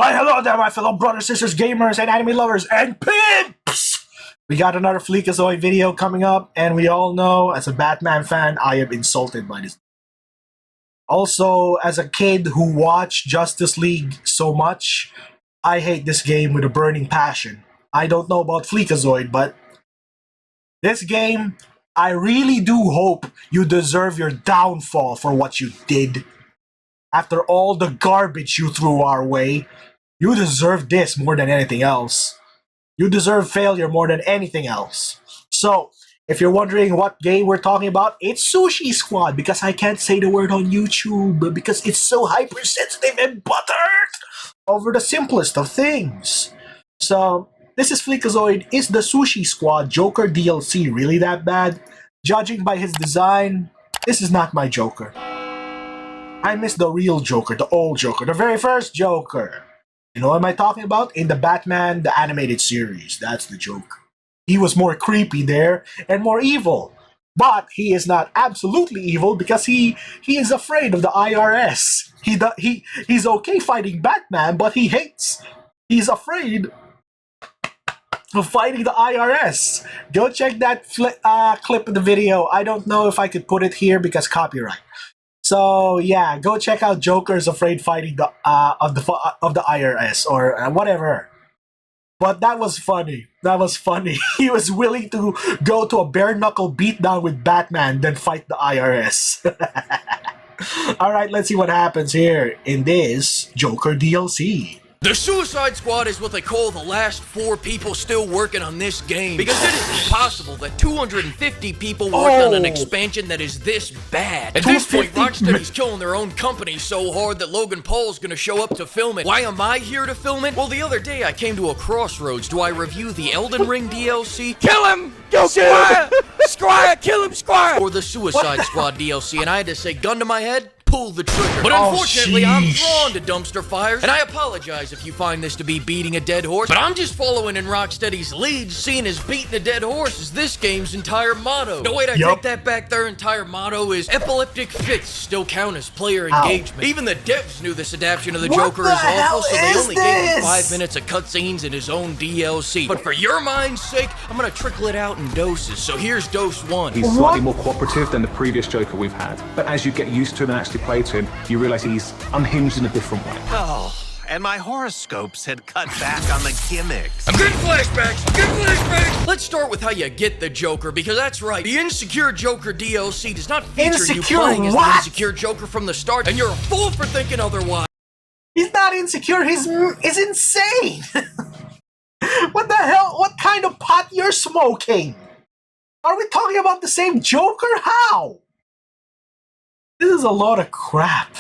Why, hello there, my fellow brothers, sisters, gamers, and anime lovers, and pimps! We got another Fleekazoid video coming up, and we all know, as a Batman fan, I am insulted by this. Also, as a kid who watched Justice League so much, I hate this game with a burning passion. I don't know about Fleekazoid, but this game, I really do hope you deserve your downfall for what you did. After all the garbage you threw our way, you deserve this more than anything else. You deserve failure more than anything else. So, if you're wondering what game we're talking about, it's Sushi Squad, because I can't say the word on YouTube because it's so hypersensitive and buttered over the simplest of things. So, this is Fleekazoid. Is the Sushi Squad Joker DLC really that bad? Judging by his design, this is not my Joker. I miss the real Joker, the old Joker, the very first Joker. You know what am I talking about? In the Batman, the animated series, that's the Joker. He was more creepy there and more evil. But he is not absolutely evil because he is afraid of the IRS. He's okay fighting Batman, but he's afraid of fighting the IRS. Go check that clip of the video. I don't know if I could put it here because copyright. So yeah, go check out Joker's afraid fighting the of the IRS or whatever. But that was funny. That was funny. He was willing to go to a bare knuckle beatdown with Batman than fight the IRS. All right, let's see what happens here in this Joker DLC. The Suicide Squad is what they call the last 4 people still working on this game. Because it is impossible that 250 people worked on an expansion that is this bad. At this point, Rocksteady's killing their own company so hard that Logan Paul's gonna show up to film it. Why am I here to film it? Well, the other day I came to a crossroads. Do I review the Elden Ring DLC? Kill him! Go, Squire! Squire! Kill him, Squire! Or the Suicide Squad DLC, and I had to say, gun to my head, pull the trigger. But unfortunately, I'm drawn to dumpster fires, and I apologize if you find this to be beating a dead horse, but I'm just following in Rocksteady's lead, seeing as beating a dead horse is this game's entire motto. No, wait, I take that back. Their entire motto is epileptic fits still count as player engagement. Even the devs knew this adaptation of the Joker is awful, so they only gave him 5 minutes of cutscenes in his own DLC. But for your mind's sake, I'm gonna trickle it out in doses, so here's dose 1. He's slightly more cooperative than the previous Joker we've had, but as you get used to him and actually play to him, you realize he's unhinged in a different way. Oh, and my horoscopes had cut back on the gimmicks. I'm getting flashbacks! I'm getting flashbacks! Let's start with how you get the Joker, because that's right. The Insecure Joker DLC does not feature you playing as the insecure Joker from the start, and you're a fool for thinking otherwise. He's not insecure, he's insane! What the hell? What kind of pot you're smoking? Are we talking about the same Joker? How? This is a lot of crap.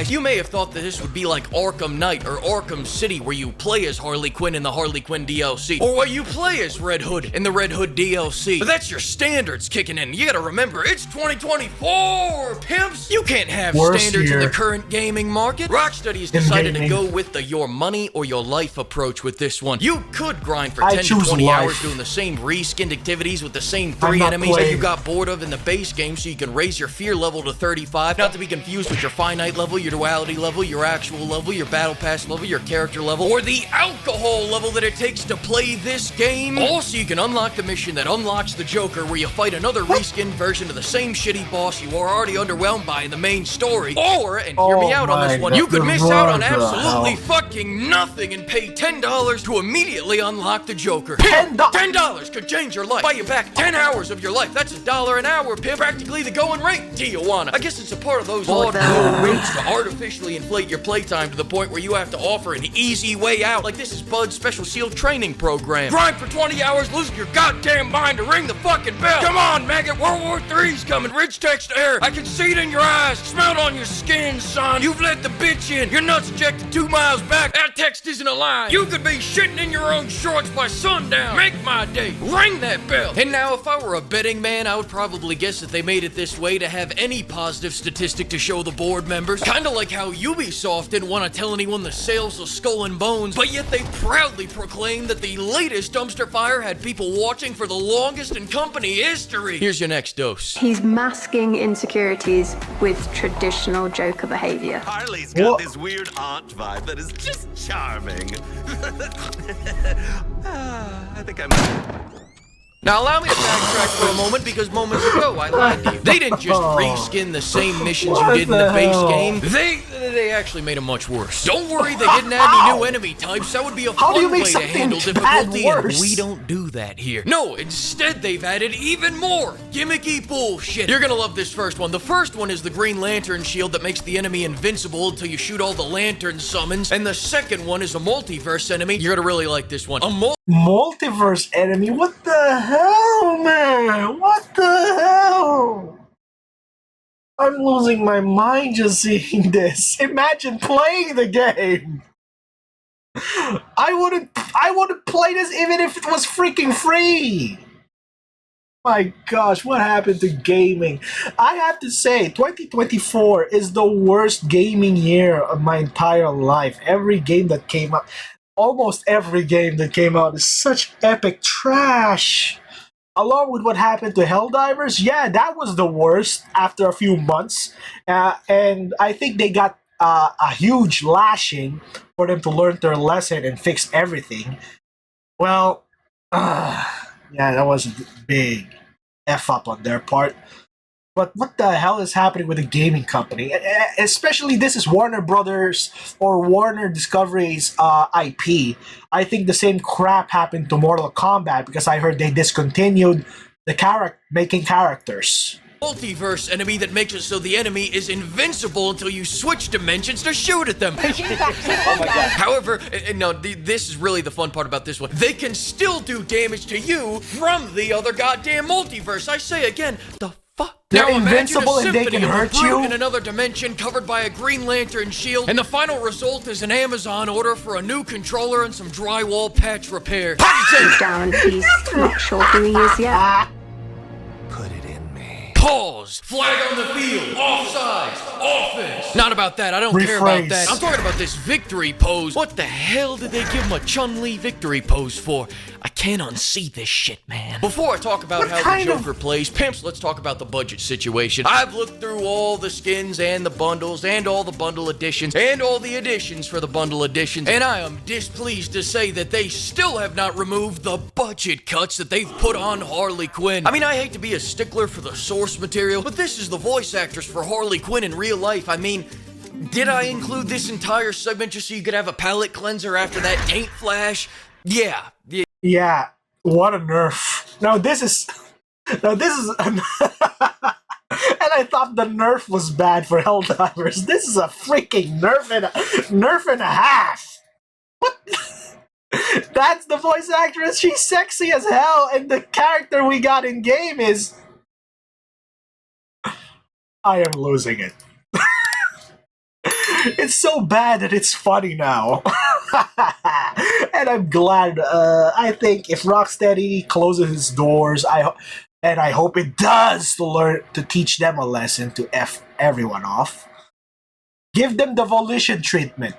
You may have thought that this would be like Arkham Knight or Arkham City, where you play as Harley Quinn in the Harley Quinn DLC, or where you play as Red Hood in the Red Hood DLC. But that's your standards kicking in. You gotta remember, it's 2024, pimps! You can't have standards in the current gaming market. Rocksteady's decided to go with the your money or your life approach with this one. You could grind for 10 to 20 hours doing the same reskinned activities with the same 3 enemies that you got bored of in the base game, so you can raise your fear level to 35, not to be confused with your finite level, your duality level, your actual level, your battle pass level, your character level, or the alcohol level that it takes to play this game. Also, you can unlock the mission that unlocks the Joker, where you fight another reskinned version of the same shitty boss you are already underwhelmed by in the main story. Or, and hear me out on this one, you could miss out on absolutely fucking nothing and pay $10 to immediately unlock the Joker. $10 could change your life. Buy you back 10 hours of your life. That's $1 an hour, pimp. Practically the going rate, Tijuana. I guess it's a part of those low rates to artificially inflate your playtime to the point where you have to offer an easy way out, like this is Bud's special SEAL training program. Grind for 20 hours, losing your goddamn mind to ring the fucking bell. Come on, maggot, World War III's coming. Rich text air. I can see it in your eyes, smell it on your skin, son. You've let the bitch in. Your nuts ejected 2 miles back. That text isn't a lie. You could be shitting in your own shorts by sundown. Make my day. Ring that bell. And now, if I were a betting man, I would probably guess that they made it this way to have any positive statistic to show the board members. Kinda like how Ubisoft didn't want to tell anyone the sales of Skull and Bones, but yet they proudly proclaimed that the latest dumpster fire had people watching for the longest in company history. Here's your next dose. He's masking insecurities with traditional Joker behavior. Harley's got this weird aunt vibe that is just charming. I think I'm... Now allow me to backtrack for a moment, because moments ago I lied to you. They didn't just reskin the same missions you did in the base game. They actually made them much worse. Don't worry, they didn't add any new enemy types. That would be a fun way to handle difficulty, and we don't do that here. No, instead they've added even more gimmicky bullshit. You're gonna love this first one. The first one is the Green Lantern shield that makes the enemy invincible until you shoot all the lantern summons. And the second one is a multiverse enemy. You're gonna really like this one. Multiverse enemy? What the hell, man? What the hell? I'm losing my mind just seeing this. Imagine playing the game. I wouldn't play this even if it was freaking free. My gosh, what happened to gaming? I have to say, 2024 is the worst gaming year of my entire life. Every game that came out, almost every game that came out is such epic trash. Along with what happened to Helldivers, yeah, that was the worst after a few months. And I think they got a huge lashing for them to learn their lesson and fix everything. Well, yeah, that was a big F up on their part. But what the hell is happening with the gaming company? Especially this is Warner Brothers or Warner Discovery's IP. I think the same crap happened to Mortal Kombat because I heard they discontinued the making characters. Multiverse enemy that makes it so the enemy is invincible until you switch dimensions to shoot at them. However, no, this is really the fun part about this one. They can still do damage to you from the other goddamn multiverse. I say again, the fuck? They're invincible and they can hurt you in another dimension covered by a Green Lantern shield, and the final result is an Amazon order for a new controller and some drywall patch repair. Deep down, he's not sure who he is yet. Put it in me. Pause. Flag on the field. Offsides. Offense. Not about that. I don't care about that. I'm talking about this victory pose. What the hell did they give him a Chun-Li victory pose for? I can't unsee this shit, man. Before I talk about how the Joker plays, pimps, let's talk about the budget situation. I've looked through all the skins and the bundles and all the bundle editions and all the editions for the bundle editions, and I am displeased to say that they still have not removed the budget cuts that they've put on Harley Quinn. I mean, I hate to be a stickler for the source material, but this is the voice actress for Harley Quinn in real life. I mean, did I include this entire segment just so you could have a palate cleanser after that taint flash? Yeah. Yeah, what a nerf. Now this is and I thought the nerf was bad for Helldivers. This is a freaking nerf and a half. What? That's the voice actress. She's sexy as hell, and the character we got in game is... I am losing it. It's so bad that it's funny now. And I'm glad. I think if Rocksteady closes its doors, I hope it does, to teach them a lesson to F everyone off. Give them the Volition treatment.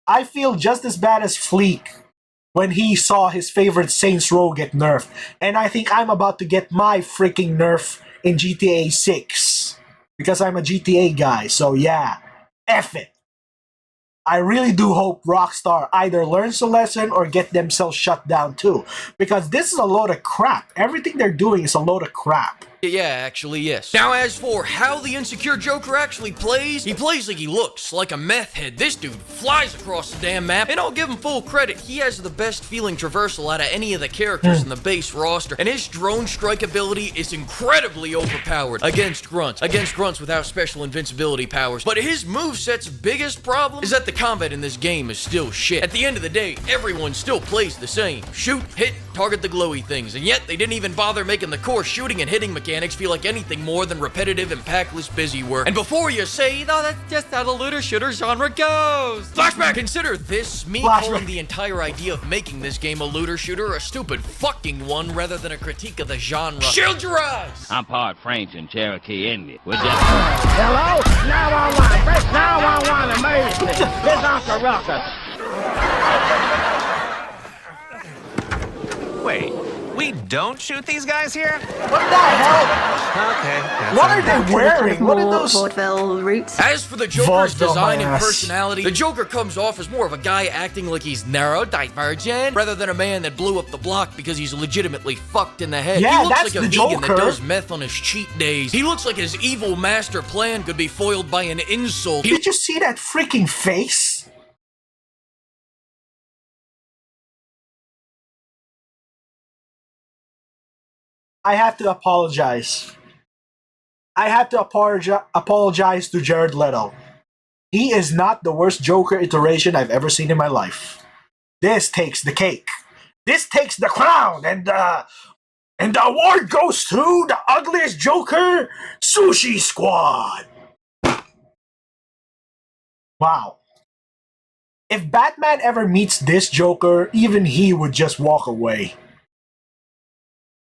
I feel just as bad as Fleek when he saw his favorite Saints Row get nerfed. And I think I'm about to get my freaking nerf in GTA 6. Because I'm a GTA guy, so yeah. F it. I really do hope Rockstar either learns a lesson or get themselves shut down too. Because this is a load of crap. Everything they're doing is a load of crap. Yeah, actually, yes. Now, as for how the insecure Joker actually plays, he plays like he looks, like a meth head. This dude flies across the damn map, and I'll give him full credit. He has the best feeling traversal out of any of the characters in the base roster, and his drone strike ability is incredibly overpowered against grunts without special invincibility powers. But his moveset's biggest problem is that the combat in this game is still shit. At the end of the day, everyone still plays the same. Shoot, hit, target the glowy things, and yet they didn't even bother making the core shooting and hitting mechanics mechanics feel like anything more than repetitive and packless busy work. And before you say, no, that's just how the looter shooter genre goes. Flashback! Consider this me calling the entire idea of making this game a looter shooter a stupid fucking one rather than a critique of the genre. Shield your eyes! I'm part French and Cherokee Indian. We're just... Hello? 911. Press 911 immediately. This Uncle Ruckus. Wait, we don't shoot these guys here? What the hell? Okay. that's What are all. they wearing? What are More those? vaudeville roots. As for the Joker's Vaudeville design my and ass. personality, the Joker comes off as more of a guy acting like he's neurodivergent rather than a man that blew up the block because he's legitimately fucked in the head. Yeah, he looks that's like a the vegan Joker. that does meth on his cheat days. He looks like his evil master plan could be foiled by an insult. He Did you see that freaking face? I have to apologize. I have to apologize to Jared Leto. He is not the worst Joker iteration I've ever seen in my life. This takes the cake. This takes the crown, and the award goes to the ugliest Joker, Sushi Squad. Wow. If Batman ever meets this Joker, even he would just walk away.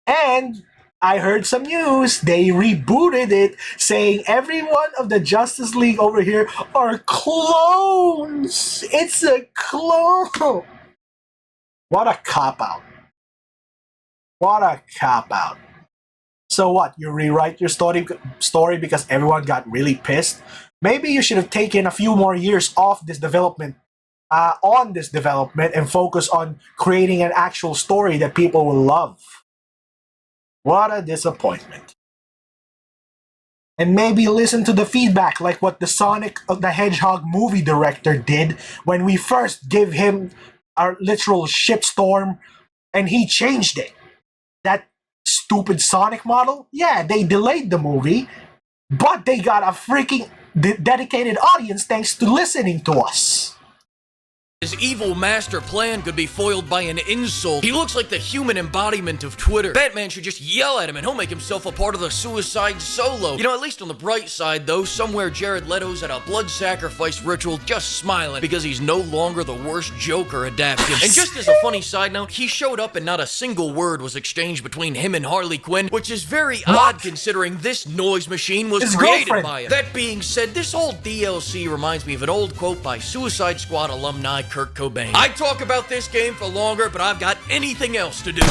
And I heard some news. They rebooted it, saying every one of the Justice League over here are clones. It's a clone. What a cop-out. What a cop-out. So what? You rewrite your story because everyone got really pissed? Maybe you should have taken a few more years off this development, and focus on creating an actual story that people will love. What a disappointment. And maybe listen to the feedback like what the Sonic the Hedgehog movie director did when we first gave him our literal shitstorm and he changed it. That stupid Sonic model? Yeah, they delayed the movie, but they got a freaking dedicated audience thanks to listening to us. His evil master plan could be foiled by an insult. He looks like the human embodiment of Twitter. Batman should just yell at him and he'll make himself a part of the Suicide Solo. You know, at least on the bright side though, somewhere Jared Leto's at a blood sacrifice ritual just smiling because he's no longer the worst Joker adapted. And just as a funny side note, he showed up and not a single word was exchanged between him and Harley Quinn, which is very odd considering this noise machine was His created girlfriend. by him. That being said, this whole DLC reminds me of an old quote by Suicide Squad alumni Kurt Cobain. I'd talk about this game for longer, but I've got anything else to do.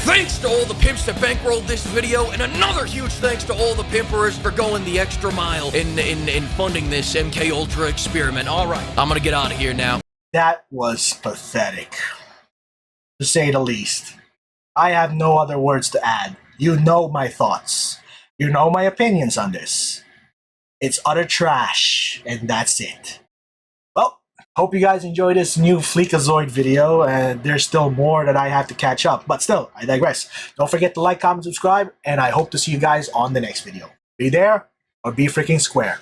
Thanks to all the pimps that bankrolled this video, and another huge thanks to all the pimpers for going the extra mile in funding this MK Ultra experiment. Alright, I'm gonna get out of here now. That was pathetic, to say the least. I have no other words to add. You know my thoughts. You know my opinions on this. It's utter trash, and that's it. Well, hope you guys enjoyed this new Fleekazoid video, and there's still more that I have to catch up. But still, I digress. Don't forget to like, comment, subscribe, and I hope to see you guys on the next video. Be there, or be freaking square.